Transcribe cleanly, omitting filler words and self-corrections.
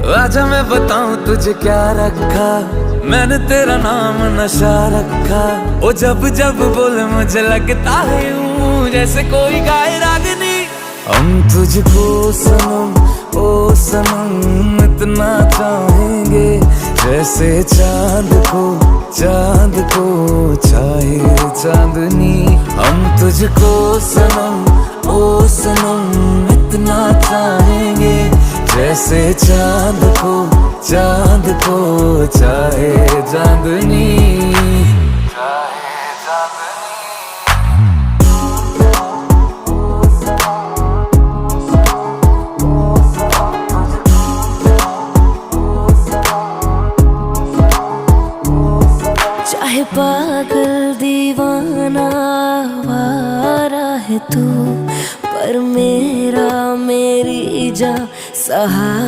आजा मैं बताऊं तुझे क्या रखा, मैंने तेरा नाम नशा रखा। ओ जब जब बोले मुझे लगता है यूं जैसे कोई गाए रागनी। हम तुझको सनम ओ सनम इतना चाहेंगे, जैसे चांद को चाहे चांदनी। हम तुझको सनम ओ सनम इतना चाहेंगे, जैसे चांद को चाहे चांदनी। चाहे पागल दीवाना आवारा है तू, पर मेरी जा सहारा